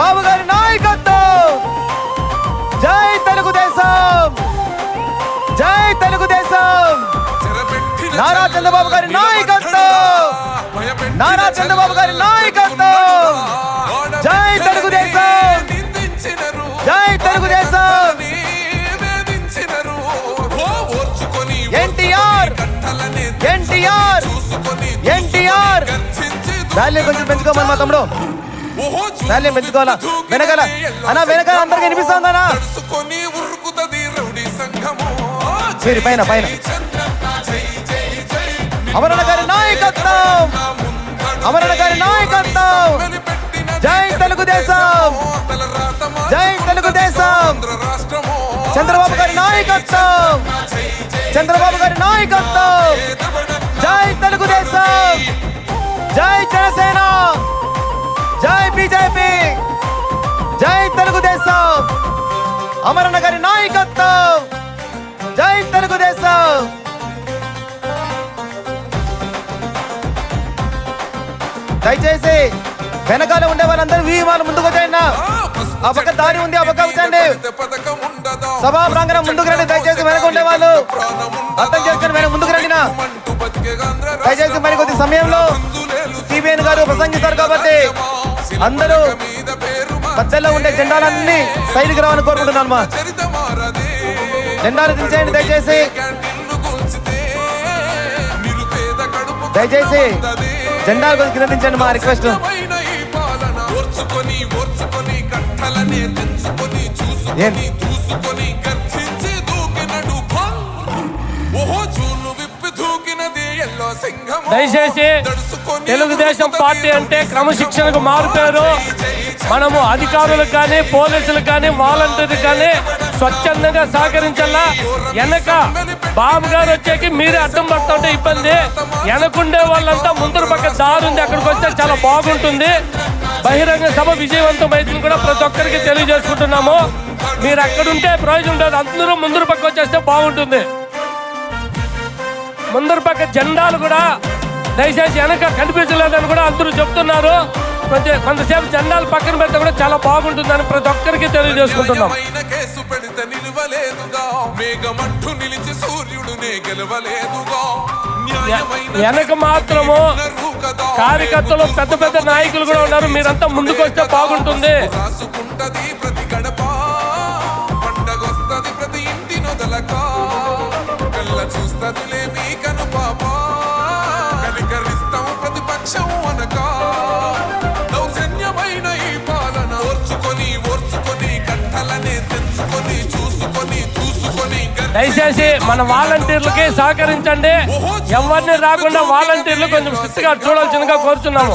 బాబు గారి నాయకత్వం. జై తెలుగుదేశం, జై తెలుగుదేశం. నారా చంద్రబాబు గారి నాయకత్వం, నారా చంద్రబాబు గారి నాయకత్వం. జై తెలుగుదేశం, జై తెలుగుదేశం. ఎన్టీఆర్, ఎన్టీఆర్, ఎన్టీఆర్. వాల్యూమ్ కొంచెం పెంచుకోమని మా తమ్ముడు, వాల్యూమ్ పెంచుకోవాలా. వెనకాల అన్నా, వెనకాల అందరికి వినిపిస్తుందనా? పైన పైన అమరణ గారి నాయకత్వం, అమరణ గారి నాయకత్వం. జై తెలుగుదేశం, జై తెలుగుదేశం. చంద్రబాబు గారి నాయకత్వం, చంద్రబాబు గారి నాయకత్వం. జై తెలుగుదేశం, జై జనసేన, జై బీజేపీ, జై తెలుగుదేశం. అమరణ గారి నాయకత్వం. జై తెలుగుదేశం. దయచేసి వెనకాల ఉండే వాళ్ళందరూ వాళ్ళు ముందుకు వచ్చేయండి. ఆ పక్క దారి ఉంది, ఆ పక్క వచ్చండి. సభా ప్రాంగణం ముందుకు రండి. దయచేసి వెనక ఉండే వాళ్ళు అర్థం చేసుకుని వెనక ముందుకు రండి. దయచేసి మరి కొద్ది సమయంలో సిబిఎన్ గారు ప్రసంగిస్తారు కాబట్టి అందరూ మధ్యలో ఉండే జెండాలన్నీ సైడ్కి రావాలని కోరుకుంటున్నాను. మా జెండాలు దించేయండి దయచేసి, దయచేసి జెండాలు కొంచెం కింద దించండి. మా రిక్వెస్ట్. దయచేసి తెలుగుదేశం పార్టీ అంటే క్రమశిక్షణకు మారుతారు. మనము అధికారులకు కానీ, పోలీసులకు కానీ, వాలంటీర్లకు కానీ స్వచ్ఛందంగా సహకరించాలా. వెనక బాబు గారు వచ్చేకి మీరే అడ్డం పడుతుంటే ఇబ్బంది. వెనకుండే వాళ్ళంతా ముందర పక్క దారి ఉంది, అక్కడికి వస్తే చాలా బాగుంటుంది. బహిరంగ సభ విజయవంతం అవుతుంది కూడా ప్రతి ఒక్కరికి తెలియజేసుకుంటున్నాము. మీరు అక్కడుంటే ప్రయోజనం ఉండదు, అందరూ ముందర పక్క వచ్చేస్తే బాగుంటుంది. ముందర పక్క జెండాలు కూడా దయచేసి వెనక కనిపించలేదని కూడా అందరూ చెప్తున్నారు. కొంతసేపు జెండాలు పక్కన పెడితే కూడా చాలా బాగుంటుందని ప్రతి ఒక్కరికి తెలియజేసుకుంటున్నాం. వెనక మాత్రము కార్యకర్తలు, పెద్ద పెద్ద నాయకులు కూడా ఉన్నారు. మీరంతా ముందుకు వస్తే బాగుంటుంది. దయచేసి మన వాలంటీర్లకి సహకరించండి. ఎవరిని రాకుండా వాలంటీర్లు కొంచెం శిస్తుగా చూడాల్సిందిగా కోరుచున్నాము.